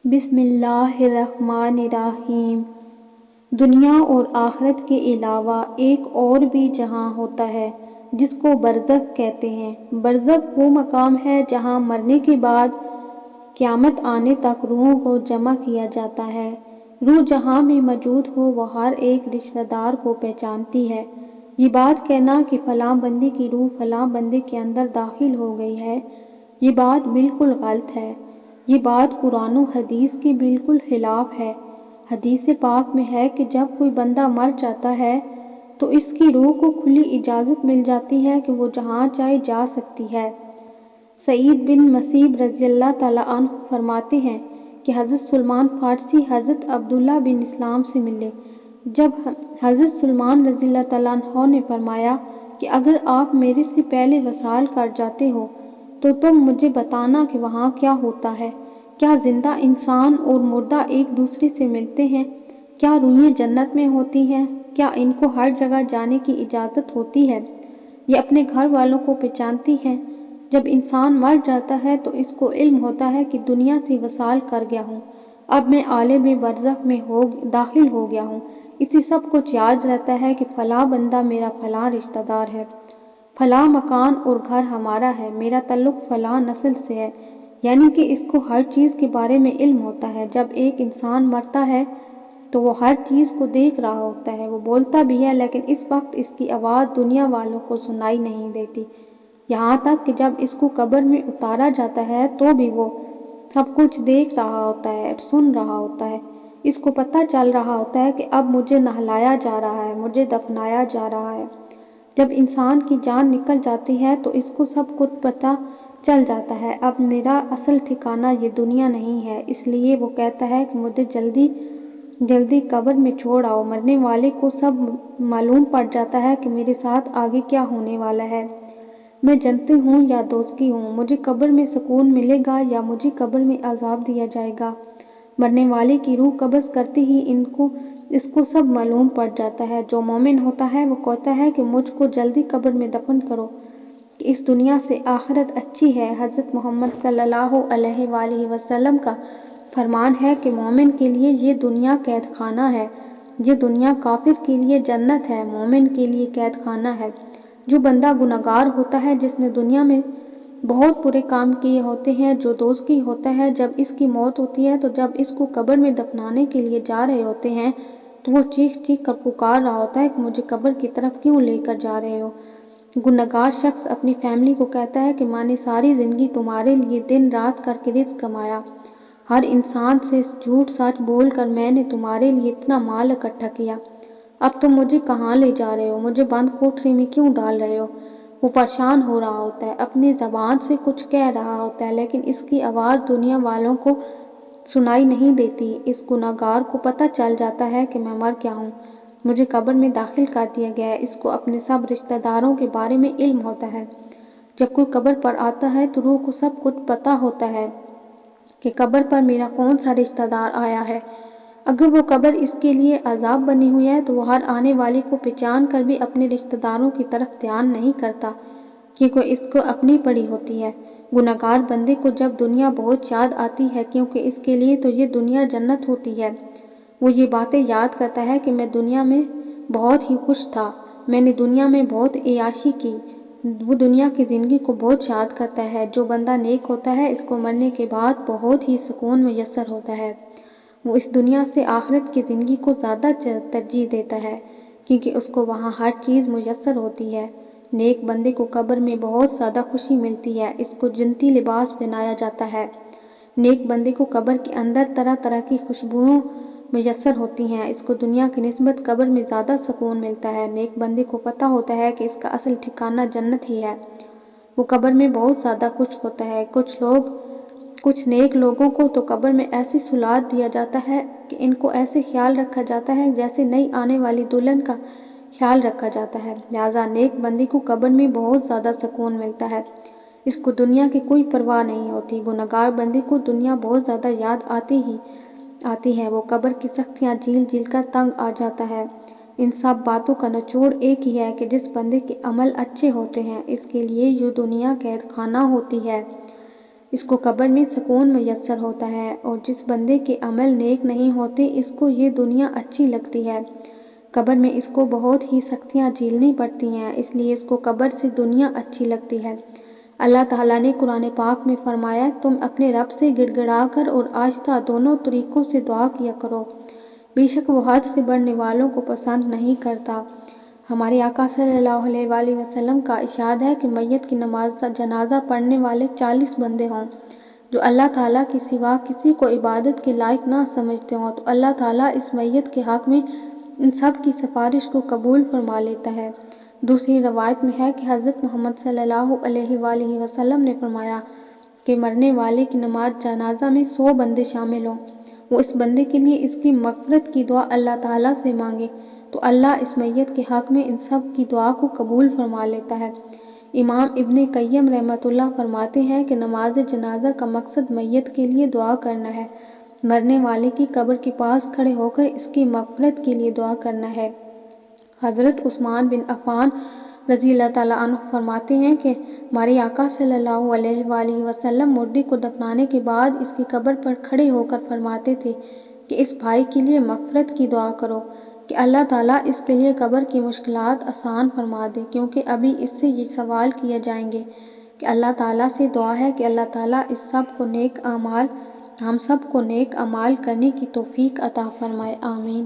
بسم اللہ الرحمن الرحیم۔ دنیا اور آخرت کے علاوہ ایک اور بھی جہاں ہوتا ہے جس کو برزخ کہتے ہیں۔ برزخ وہ مقام ہے جہاں مرنے کے بعد قیامت آنے تک روحوں کو جمع کیا جاتا ہے۔ روح جہاں بھی موجود ہو وہ ہر ایک رشتہ دار کو پہچانتی ہے۔ یہ بات کہنا کہ فلاں بندے کی روح فلاں بندے کے اندر داخل ہو گئی ہے، یہ بات بالکل غلط ہے۔ یہ بات قرآن و حدیث کے بالکل خلاف ہے۔ حدیث پاک میں ہے کہ جب کوئی بندہ مر جاتا ہے تو اس کی روح کو کھلی اجازت مل جاتی ہے کہ وہ جہاں چاہے جا سکتی ہے۔ سعید بن مسیب رضی اللہ تعالیٰ عنہ فرماتے ہیں کہ حضرت سلمان فارسی حضرت عبداللہ بن اسلام سے ملے۔ جب حضرت سلمان رضی اللہ تعالیٰ عنہ نے فرمایا کہ اگر آپ میرے سے پہلے وصال کر جاتے ہو تو تم مجھے بتانا کہ وہاں کیا ہوتا ہے۔ کیا زندہ انسان اور مردہ ایک دوسرے سے ملتے ہیں؟ کیا روحیں جنت میں ہوتی ہیں؟ کیا ان کو ہر جگہ جانے کی اجازت ہوتی ہے؟ یہ اپنے گھر والوں کو پہچانتی ہیں؟ جب انسان مر جاتا ہے تو اس کو علم ہوتا ہے کہ دنیا سے وصال کر گیا ہوں، اب میں عالم برزخ میں داخل ہو گیا ہوں۔ اسے سب کچھ یاد رہتا ہے کہ فلاں بندہ میرا فلاں رشتہ دار ہے، فلاں مکان اور گھر ہمارا ہے، میرا تعلق فلاں نسل سے ہے، یعنی کہ اس کو ہر چیز کے بارے میں علم ہوتا ہے۔ جب ایک انسان مرتا ہے تو وہ ہر چیز کو دیکھ رہا ہوتا ہے، وہ بولتا بھی ہے لیکن اس وقت اس کی آواز دنیا والوں کو سنائی نہیں دیتی، یہاں تک کہ جب اس کو قبر میں اتارا جاتا ہے تو بھی وہ سب کچھ دیکھ رہا ہوتا ہے، سن رہا ہوتا ہے۔ اس کو پتہ چل رہا ہوتا ہے کہ اب مجھے نہلایا جا رہا ہے، مجھے دفنایا جا رہا ہے۔ جب انسان کی جان نکل جاتی ہے تو اس کو سب کچھ پتہ چل جاتا ہے، اب میرا اصل ٹھکانہ یہ دنیا نہیں ہے، اس لیے وہ کہتا ہے کہ مجھے جلدی جلدی قبر میں چھوڑ آؤ۔ مرنے والے کو سب معلوم پڑ جاتا ہے کہ میرے ساتھ آگے کیا ہونے والا ہے، میں جنتی ہوں یا دوزخی ہوں، مجھے قبر میں سکون ملے گا یا مجھے قبر میں عذاب دیا جائے گا۔ مرنے والے کی روح قبض کرتے ہی اس کو سب معلوم پڑ جاتا ہے۔ جو مومن ہوتا ہے وہ کہتا ہے کہ مجھ کو جلدی قبر میں دفن کرو کہ اس دنیا سے آخرت اچھی ہے۔ حضرت محمد صلی اللہ علیہ وآلہ وسلم کا فرمان ہے کہ مومن کے لیے یہ دنیا قید خانہ ہے، یہ دنیا کافر کے لیے جنت ہے، مومن کے لیے قید خانہ ہے۔ جو بندہ گنہگار ہوتا ہے، جس نے دنیا میں بہت برے کام کیے ہوتے ہیں، جو دوزخی ہوتا ہے، جب اس کی موت ہوتی ہے تو جب اس کو قبر میں دفنانے کے لیے جا رہے ہوتے ہیں تو وہ چیخ چیخ کر پکار رہا ہوتا ہے کہ مجھے قبر کی طرف کیوں لے کر جا رہے ہو۔ گنہگار شخص اپنی فیملی کو کہتا ہے کہ میں نے ساری زندگی تمہارے لیے دن رات کر کے رزق کمایا، ہر انسان سے جھوٹ سچ بول کر میں نے تمہارے لیے اتنا مال اکٹھا کیا، اب تم مجھے کہاں لے جا رہے ہو، مجھے بند کوٹری میں کیوں ڈال رہے ہو۔ وہ پریشان ہو رہا ہوتا ہے، اپنی زبان سے کچھ کہہ رہا ہوتا ہے لیکن اس کی آواز دنیا والوں کو سنائی نہیں دیتی۔ اس گنہگار کو پتہ چل جاتا ہے کہ میں مر گیا ہوں، مجھے قبر میں داخل کر دیا گیا ہے۔ اس کو اپنے سب رشتہ داروں کے بارے میں علم ہوتا ہے۔ جب کوئی قبر پر آتا ہے تو روح کو سب کچھ پتہ ہوتا ہے کہ قبر پر میرا کون سا رشتہ دار آیا ہے۔ اگر وہ قبر اس کے لیے عذاب بنی ہوئی ہے تو وہ ہر آنے والے کو پہچان کر بھی اپنے رشتہ داروں کی طرف دھیان نہیں کرتا کیونکہ اس کو اپنی پڑی ہوتی ہے۔ گنہگار بندے کو جب دنیا بہت یاد آتی ہے کیونکہ اس کے لیے تو یہ دنیا جنت ہوتی ہے، وہ یہ باتیں یاد کرتا ہے کہ میں دنیا میں بہت ہی خوش تھا، میں نے دنیا میں بہت عیاشی کی، وہ دنیا کی زندگی کو بہت یاد کرتا ہے۔ جو بندہ نیک ہوتا ہے اس کو مرنے کے بعد بہت ہی سکون میسر ہوتا ہے، وہ اس دنیا سے آخرت کی زندگی کو زیادہ ترجیح دیتا ہے کیونکہ اس کو وہاں ہر چیز میسر ہوتی ہے۔ نیک بندے کو قبر میں بہت زیادہ خوشی ملتی ہے، اس کو جنتی لباس پہنایا جاتا ہے۔ نیک بندے کو قبر کے اندر طرح طرح کی خوشبوؤں میسر ہوتی ہیں، اس کو دنیا کی نسبت قبر میں زیادہ سکون ملتا ہے۔ نیک بندے کو پتہ ہوتا ہے کہ اس کا اصل ٹھکانہ جنت ہی ہے، وہ قبر میں بہت زیادہ خوش ہوتا ہے۔ کچھ نیک لوگوں کو تو قبر میں ایسی سلاد دیا جاتا ہے کہ ان کو ایسے خیال رکھا جاتا ہے جیسے نئی آنے والی دلہن کا خیال رکھا جاتا ہے۔ لہٰذا نیک بندے کو قبر میں بہت زیادہ سکون ملتا ہے، اس کو دنیا کی کوئی پرواہ نہیں ہوتی۔ گنہگار بندے کو دنیا بہت زیادہ یاد آتی ہے، وہ قبر کی سختیاں جھیل جھیل کر تنگ آ جاتا ہے۔ ان سب باتوں کا نچوڑ ایک ہی ہے کہ جس بندے کے عمل اچھے ہوتے ہیں اس کے لیے یہ دنیا قید خانہ ہوتی ہے۔ اس کو قبر میں سکون میسر ہوتا ہے، اور جس بندے کے عمل نیک نہیں ہوتے اس کو یہ دنیا اچھی لگتی ہے۔ قبر میں اس کو بہت ہی سختیاں جھیلنی پڑتی ہیں، اس لیے اس کو قبر سے دنیا اچھی لگتی ہے۔ اللہ تعالیٰ نے قرآن پاک میں فرمایا، تم اپنے رب سے گڑ گڑا کر اور آہستہ دونوں طریقوں سے دعا کیا کرو، بے شک وہ حد سے بڑھنے والوں کو پسند نہیں کرتا۔ ہمارے آقا صلی اللہ علیہ وآلہ وسلم کا ارشاد ہے کہ میت کی نماز جنازہ پڑھنے والے 40 بندے ہوں جو اللہ تعالیٰ کے سوا کسی کو عبادت کے لائق نہ سمجھتے ہوں، تو اللہ تعالیٰ اس میت کے حق میں ان سب کی سفارش کو قبول فرما لیتا ہے۔ دوسری روایت میں ہے کہ حضرت محمد صلی اللہ علیہ وآلہ وسلم نے فرمایا کہ مرنے والے کی نماز جنازہ میں 100 بندے شامل ہوں، وہ اس بندے کے لیے اس کی مغفرت کی دعا اللہ تعالیٰ سے مانگے تو اللہ اس میت کے حق میں ان سب کی دعا کو قبول فرما لیتا ہے۔ امام ابن قیم رحمۃ اللہ فرماتے ہیں کہ نماز جنازہ کا مقصد میت کے لیے دعا کرنا ہے، مرنے والے کی قبر کے پاس کھڑے ہو کر اس کی مغفرت کے لیے دعا کرنا ہے۔ حضرت عثمان بن عفان رضی اللہ تعالیٰ عنہ فرماتے ہیں کہ ہمارے آقا صلی اللہ علیہ وآلہ وسلم مردے کو دفنانے کے بعد اس کی قبر پر کھڑے ہو کر فرماتے تھے کہ اس بھائی کے لیے مغفرت کی دعا کرو کہ اللہ تعالیٰ اس کے لیے قبر کی مشکلات آسان فرما دے، کیونکہ ابھی اس سے یہ سوال کیے جائیں گے کہ اللہ تعالیٰ سے دعا ہے کہ اللہ تعالیٰ ہم سب کو نیک اعمال کرنے کی توفیق عطا فرمائے، آمین۔